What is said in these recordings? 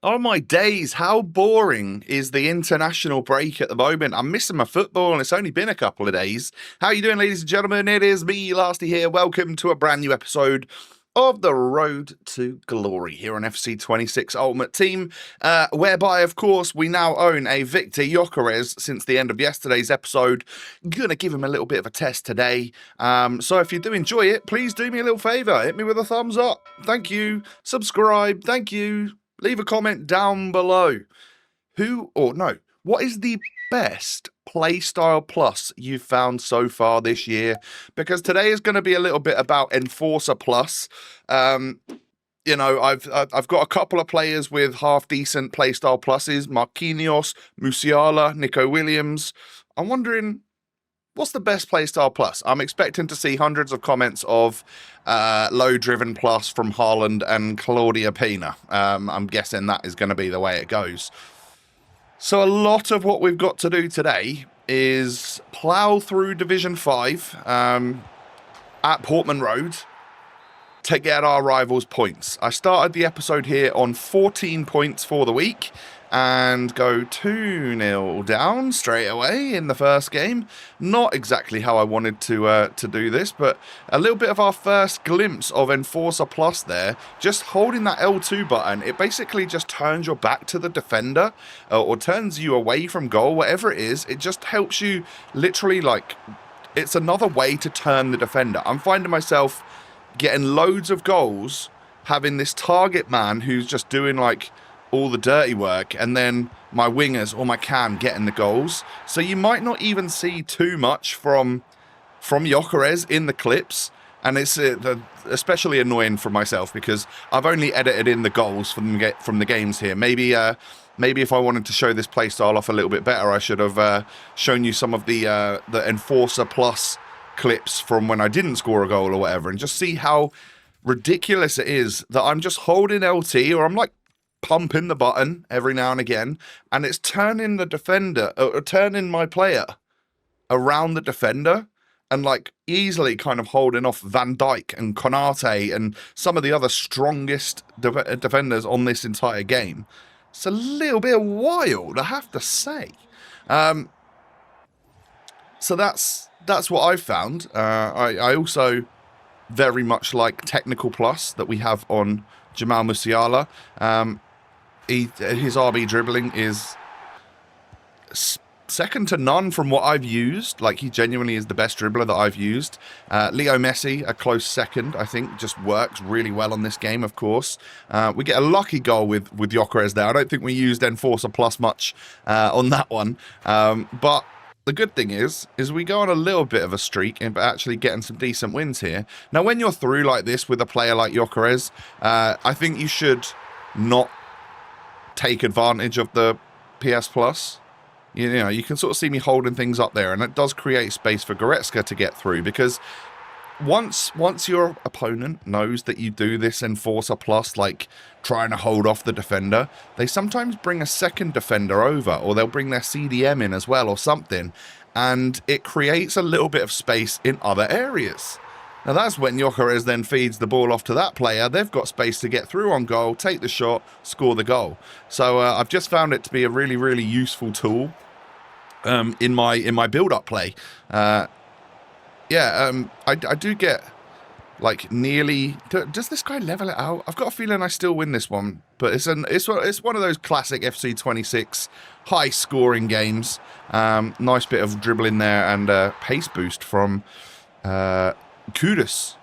Oh my days, how boring is the international break at the moment? I'm missing my football and it's only been a couple of days. How are you doing, ladies and gentlemen? It is me, Lasty here. Welcome to a brand new episode of The Road to Glory here on FC 26 Ultimate Team, whereby, of course, we now own a Victor Gyökeres since the end of yesterday's episode. Gonna give him a little bit of a test today. So if you do enjoy it, please do me a little favour. Hit me with a thumbs up. Thank you. Subscribe. Thank you. Leave a comment down below. What is the best playstyle plus you've found so far this year? Because today is going to be a little bit about Enforcer Plus. I've got a couple of players with half decent playstyle pluses: Marquinhos, Musiala, Nico Williams. I'm wondering, what's the best playstyle plus? I'm expecting to see hundreds of comments of low driven plus from Haaland and Claudia Pina. I'm guessing that is going to be the way it goes. So a lot of what we've got to do today is plough through Division 5 at Portman Road to get our rivals points. I started the episode here on 14 points for the week and go 2-0 down straight away in the first game. Not exactly how I wanted to do this, but a little bit of our first glimpse of Enforcer Plus there. Just holding that L2 button, it basically just turns your back to the defender or turns you away from goal, whatever it is. It just helps you literally, it's another way to turn the defender. I'm finding myself getting loads of goals having this target man who's just doing all the dirty work, and then my wingers or my cam getting the goals. So you might not even see too much from Gyökeres in the clips, and it's especially annoying for myself because I've only edited in the goals from the games here. Maybe if I wanted to show this playstyle off a little bit better, I should have shown you some of the Enforcer Plus clips from when I didn't score a goal or whatever, and just see how ridiculous it is that I'm just holding LT, or I'm pumping the button every now and again, and it's turning the defender, or turning my player around the defender, and easily kind of holding off Van Dijk and Konate and some of the other strongest defenders on this entire game. It's a little bit wild, I have to say. So that's what I've found. I also very much like Technical Plus that we have on Jamal Musiala. His RB dribbling is second to none from what I've used. He genuinely is the best dribbler that I've used. Leo Messi, a close second, I think, just works really well on this game, of course. We get a lucky goal with Gyökeres there. I don't think we used Enforcer Plus much on that one. But the good thing is we go on a little bit of a streak and actually getting some decent wins here. Now, when you're through like this with a player like Gyökeres, I think you should not take advantage of the PS Plus. You can sort of see me holding things up there, and it does create space for Goretzka to get through, because once your opponent knows that you do this Enforcer Plus, trying to hold off the defender, they sometimes bring a second defender over, or they'll bring their CDM in as well or something, and it creates a little bit of space in other areas. Now that's when Gyökeres then feeds the ball off to that player. They've got space to get through on goal, take the shot, score the goal. So I've just found it to be a really, really useful tool in my build-up play. I do get nearly. Does this guy level it out? I've got a feeling I still win this one, but it's one of those classic FC 26 high-scoring games. Nice bit of dribbling there and pace boost from Kudus.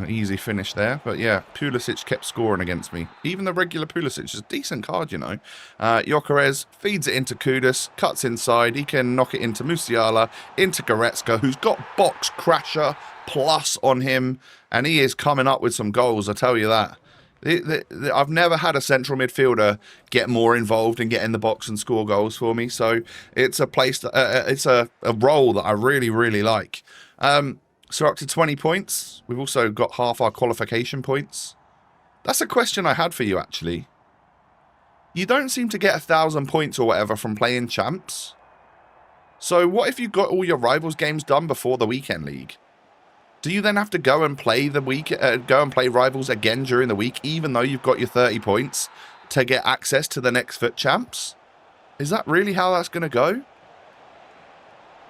Easy finish there, but yeah, Pulisic kept scoring against me. Even the regular Pulisic is a decent card, Gyökeres feeds it into Kudus, cuts inside, he can knock it into Musiala, into Goretzka, who's got Box Crasher Plus on him, and he is coming up with some goals, I tell you that. I've never had a central midfielder get more involved and get in the box and score goals for me, so it's a place that, it's a role that I really, really like. So up to 20 points. We've also got half our qualification points. That's a question I had for you, actually. You don't seem to get 1,000 points or whatever from playing champs. So what if you got all your rivals games done before the weekend league? Do you then have to go and play rivals again during the week, even though you've got your 30 points? to get access to the next foot champs? Is that really how that's going to go?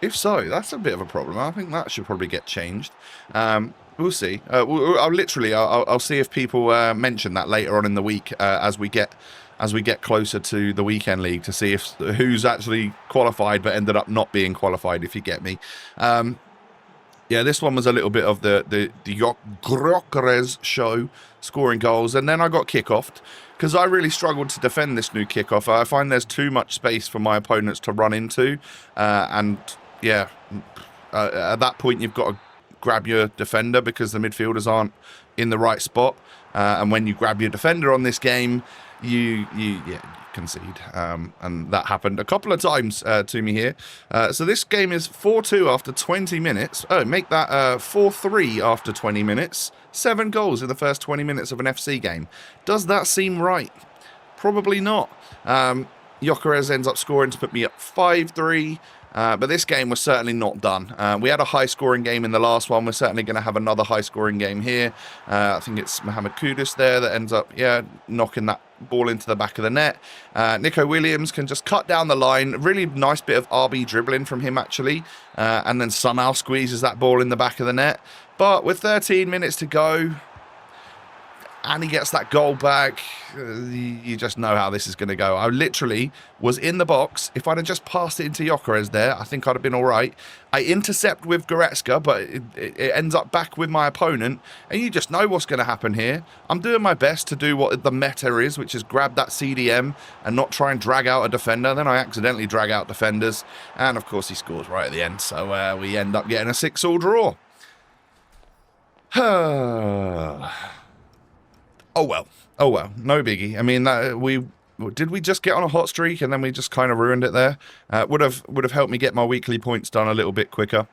If so, that's a bit of a problem. I think that should probably get changed. We'll see. I'll see if people mention that later on in the week as we get closer to the weekend league, to see if who's actually qualified but ended up not being qualified, if you get me. Yeah, this one was a little bit of the Gyökeres show, scoring goals, and then I got kick-offed because I really struggled to defend this new kick-off. I find there's too much space for my opponents to run into, and yeah, at that point you've got to grab your defender because the midfielders aren't in the right spot, and when you grab your defender on this game, you concede, and that happened a couple of times to me here. So this game is 4-2 after 20 minutes. Oh, make that 4-3 after 20 minutes. 7 goals in the first 20 minutes of an FC game. Does that seem right? Probably not. Gyökeres ends up scoring to put me up 5-3. But this game was certainly not done. We had a high-scoring game in the last one. We're certainly going to have another high-scoring game here. I think it's Mohamed Kudus there that ends up, knocking that ball into the back of the net. Nico Williams can just cut down the line. Really nice bit of RB dribbling from him, actually. And then somehow squeezes that ball in the back of the net. But with 13 minutes to go, and he gets that goal back, you just know how this is going to go. I literally was in the box. If I'd have just passed it into Gyökeres there, I think I'd have been all right. I intercept with Goretzka, but it ends up back with my opponent, and you just know what's going to happen here. I'm doing my best to do what the meta is, which is grab that CDM and not try and drag out a defender. Then I accidentally drag out defenders, and of course he scores right at the end, so we end up getting a 6-all draw. Oh well, no biggie. I mean, did we just get on a hot streak and then we just kind of ruined it there? Would have helped me get my weekly points done a little bit quicker.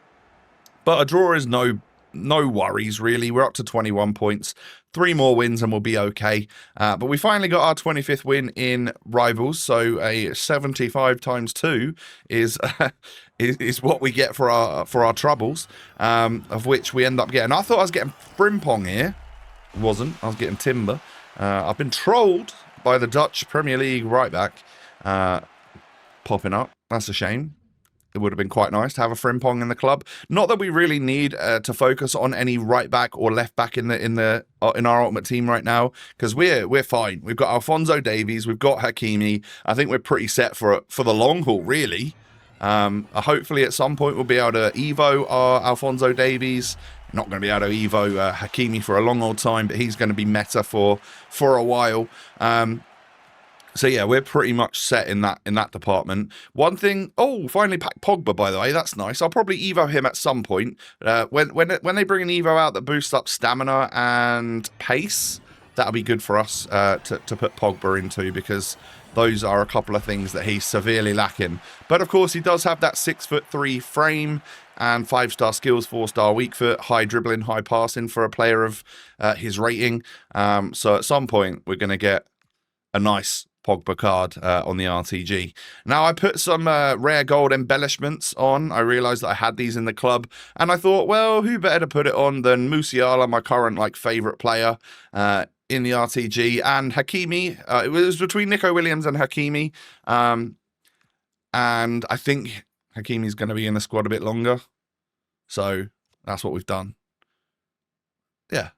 But a draw is no worries really. We're up to 21 points, 3 more wins and we'll be okay. But we finally got our 25th win in Rivals, so a 75 times 2 is what we get for our troubles, of which we end up getting. I thought I was getting Frimpong here. Wasn't. I was getting Timber. I've been trolled by the Dutch Premier League right back popping up. That's a shame. It would have been quite nice to have a Frimpong in the club. Not that we really need to focus on any right back or left back in our ultimate team right now, because we're fine. We've got Alphonso Davies, we've got Hakimi. I think we're pretty set for the long haul, really. Hopefully at some point we'll be able to Evo our Alphonso Davies. Not going to be able to Evo Hakimi for a long old time, but he's going to be meta for a while. So yeah, we're pretty much set in that department. One thing, finally packed Pogba, by the way. That's nice. I'll probably Evo him at some point. When they bring an Evo out that boosts up stamina and pace, that'll be good for us to put Pogba into, because those are a couple of things that he's severely lacking. But of course, he does have that 6'3" frame and 5-star skills, 4-star weak foot, high dribbling, high passing for a player of his rating. So at some point, we're going to get a nice Pogba card on the RTG. Now, I put some rare gold embellishments on. I realised that I had these in the club, and I thought, well, who better to put it on than Musiala, my current favourite player in the RTG, and Hakimi. It was between Nico Williams and Hakimi, and I think Hakimi's going to be in the squad a bit longer, so that's what we've done. Yeah,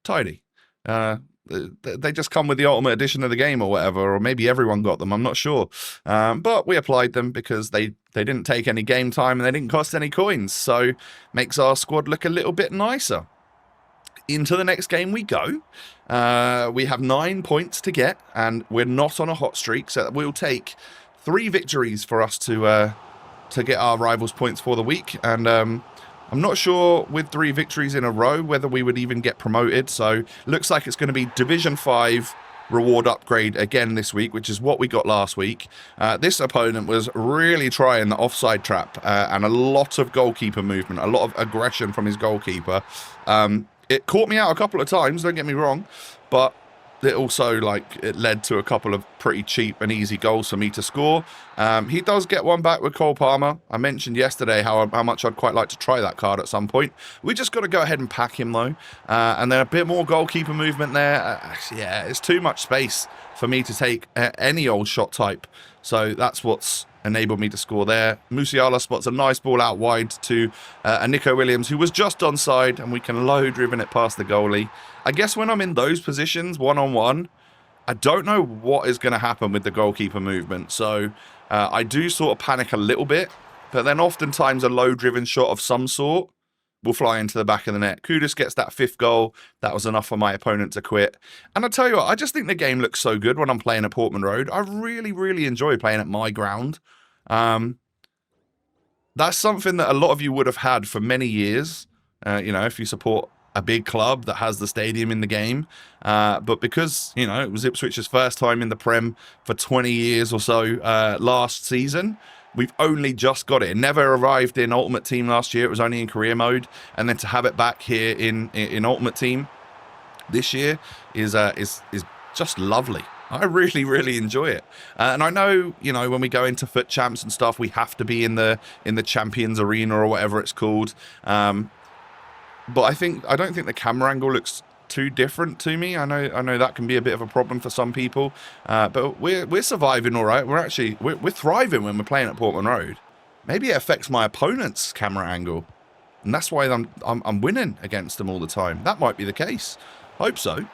tidy. They just come with the Ultimate Edition of the game or whatever, or maybe everyone got them, I'm not sure. But we applied them because they didn't take any game time and they didn't cost any coins, so makes our squad look a little bit nicer. Into the next game we go. We have 9 points to get, and we're not on a hot streak, so we'll take 3 victories for us to get our Rivals points for the week. And I'm not sure with 3 victories in a row whether we would even get promoted. So looks like it's going to be Division 5 reward upgrade again this week, which is what we got last week. This opponent was really trying the offside trap and a lot of goalkeeper movement, a lot of aggression from his goalkeeper. It caught me out a couple of times, don't get me wrong, but it also, like, it led to a couple of pretty cheap and easy goals for me to score. He does get one back with Cole Palmer. I mentioned yesterday how much I'd quite like to try that card at some point. We just got to go ahead and pack him, though. And then a bit more goalkeeper movement there. Yeah, it's too much space for me to take any old shot type. So that's what's enabled me to score there. Musiala spots a nice ball out wide to Nico Williams, who was just onside, and we can low-driven it past the goalie. I guess when I'm in those positions, one-on-one, I don't know what is going to happen with the goalkeeper movement. So I do sort of panic a little bit, but then oftentimes a low-driven shot of some sort will fly into the back of the net. Kudus gets that 5th goal. That was enough for my opponent to quit. And I tell you what, I just think the game looks so good when I'm playing at Portman Road. I really, really enjoy playing at my ground. That's something that a lot of you would have had for many years, you know, if you support a big club that has the stadium in the game. But because, you know, it was Ipswich's first time in the Prem for 20 years or so last season, we've only just got it. It never arrived in Ultimate Team last year. It was only in career mode. And then to have it back here in Ultimate Team this year is just lovely. I really, really enjoy it. And I know, you know, when we go into Foot Champs and stuff, we have to be in the Champions Arena or whatever it's called. But I don't think the camera angle looks too different to me. I know that can be a bit of a problem for some people. But we're surviving all right. We're thriving when we're playing at Portman Road. Maybe it affects my opponent's camera angle, and that's why I'm winning against them all the time. That might be the case. Hope so.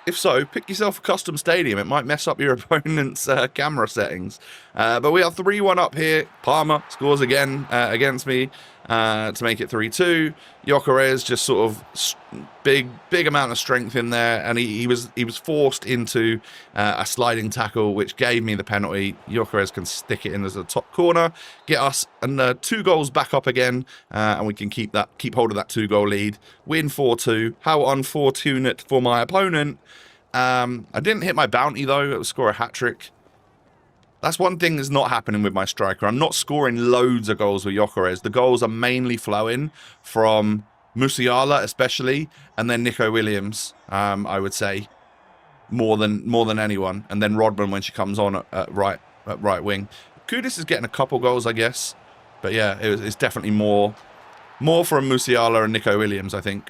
If so, pick yourself a custom stadium. It might mess up your opponent's camera settings. But we are 3-1 up here. Palmer scores again against me to make it 3-2. Gyökeres just sort of big amount of strength in there, and he was forced into a sliding tackle, which gave me the penalty. Gyökeres can stick it in as a top corner, get us and 2 goals back up again, and we can keep hold of that 2-goal lead. Win 4-2. How unfortunate for my opponent. I didn't hit my bounty though. It was score a hat-trick. That's one thing that's not happening with my striker. I'm not scoring loads of goals with Gyökeres. The goals are mainly flowing from Musiala especially, and then Nico Williams, I would say, more than anyone. And then Rodman when she comes on at right wing. Kudus is getting a couple goals, I guess. But yeah, it's definitely more from Musiala and Nico Williams, I think.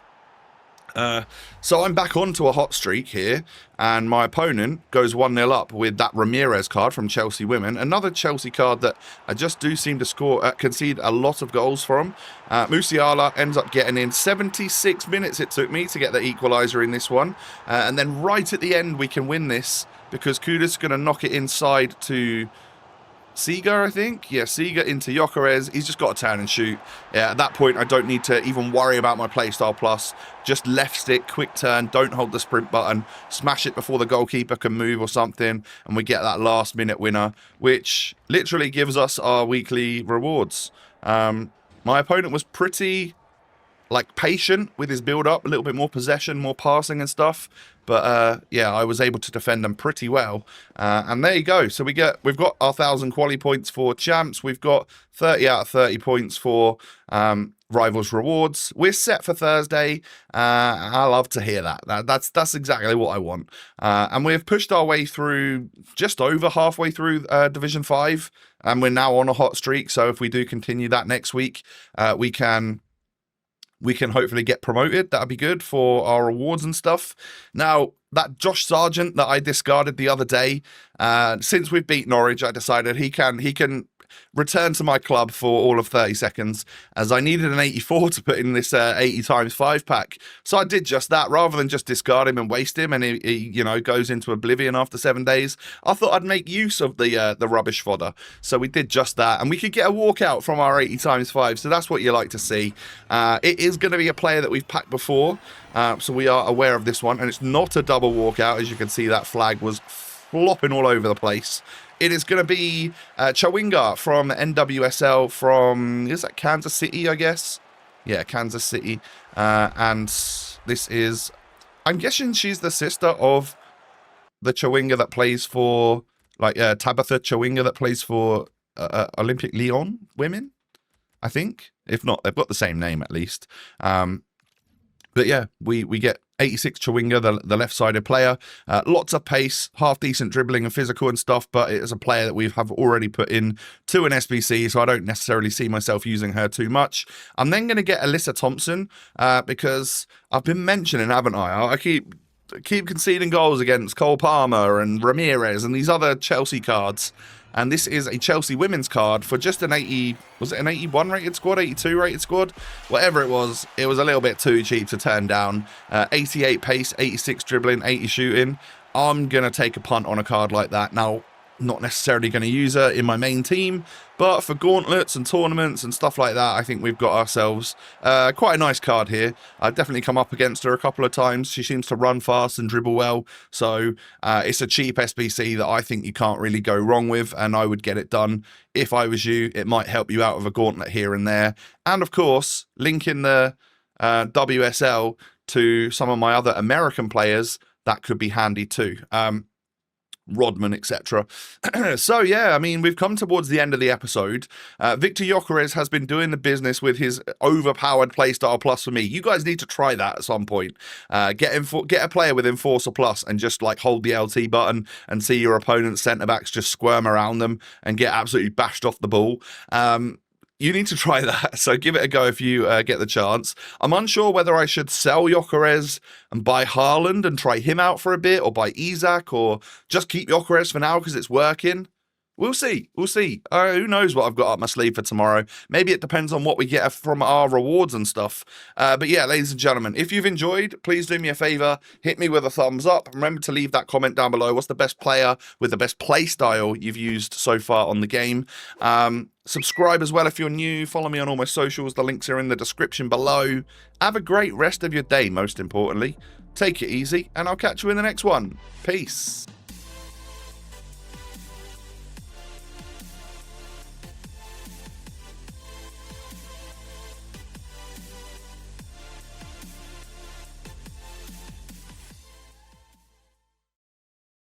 So I'm back onto a hot streak here, and my opponent goes 1-0 up with that Ramirez card from Chelsea Women. Another Chelsea card that I just do seem to concede a lot of goals from. Musiala ends up getting in 76 minutes it took me to get the equaliser in this one. And then right at the end we can win this because Kudus is going to knock it inside to Seeger, I think. Yeah, Seeger into Gyökeres. He's just got to turn and shoot. Yeah, at that point, I don't need to even worry about my playstyle plus. Just left stick, quick turn, don't hold the sprint button, smash it before the goalkeeper can move or something, and we get that last-minute winner, which literally gives us our weekly rewards. My opponent was pretty, like, patient with his build-up, a little bit more possession, more passing and stuff. But yeah, I was able to defend them pretty well. And there you go. So we've got our 1,000 quali points for champs. We've got 30 out of 30 points for rivals rewards. We're set for Thursday. I love to hear that. That's exactly what I want. And we've pushed our way through, just over halfway through Division 5. And we're now on a hot streak. So if we do continue that next week, we can hopefully get promoted. That'd be good for our rewards and stuff. Now, that Josh Sargent that I discarded the other day, since we've beat Norwich, I decided he can return to my club for all of 30 seconds, as I needed an 84 to put in this 80 times 5 pack. So I did just that. Rather than just discard him and waste him, and he you know, goes into oblivion after 7 days, I thought I'd make use of the rubbish fodder. So we did just that, and we could get a walkout from our 80 times 5. So that's what you like to see. It is going to be a player that we've packed before, so we are aware of this one, and it's not a double walkout. As you can see, that flag was flopping all over the place. It is going to be Chawinga from NWSL from, is that Kansas City, I guess? Yeah, Kansas City. And this is, I'm guessing she's the sister of the Chawinga that plays for, like, Tabitha Chawinga that plays for Olympic Lyon women, I think. If not, they've got the same name at least. But yeah, we get 86 Chawinga, the left-sided player. Lots of pace, half-decent dribbling and physical and stuff, but it is a player that we have already put in to an SBC, so I don't necessarily see myself using her too much. I'm then going to get Alyssa Thompson, because I've been mentioning, haven't I? I keep conceding goals against Cole Palmer and Ramirez and these other Chelsea cards. And this is a Chelsea women's card for just an 80, was it an 81 rated squad, 82 rated squad? Whatever it was a little bit too cheap to turn down. 88 pace, 86 dribbling, 80 shooting. I'm going to take a punt on a card like that. Now, not necessarily going to use her in my main team, but for gauntlets and tournaments and stuff like that, I think we've got ourselves quite a nice card here. I've definitely come up against her a couple of times. She seems to run fast and dribble well, so it's a cheap SBC that I think you can't really go wrong with, and I would get it done if I was you. It might help you out with a gauntlet here and there, and of course, linking the WSL to some of my other American players, that could be handy too. Rodman, etc. So yeah, I mean, we've come towards the end of the episode. Victor Gyökeres has been doing the business with his overpowered playstyle plus for me. You guys need to try that at some point. Get a player with Enforcer Plus and just like hold the LT button and see your opponent's centre backs just squirm around them and get absolutely bashed off the ball. You need to try that, so give it a go if you get the chance. I'm unsure whether I should sell Gyökeres and buy Haaland and try him out for a bit, or buy Isak, or just keep Gyökeres for now because it's working. We'll see. We'll see. Who knows what I've got up my sleeve for tomorrow. Maybe it depends on what we get from our rewards and stuff. But yeah, ladies and gentlemen, if you've enjoyed, please do me a favor. Hit me with a thumbs up. Remember to leave that comment down below. What's the best player with the best play style you've used so far on the game? Subscribe as well if you're new. Follow me on all my socials. The links are in the description below. Have a great rest of your day, most importantly. Take it easy, and I'll catch you in the next one. Peace.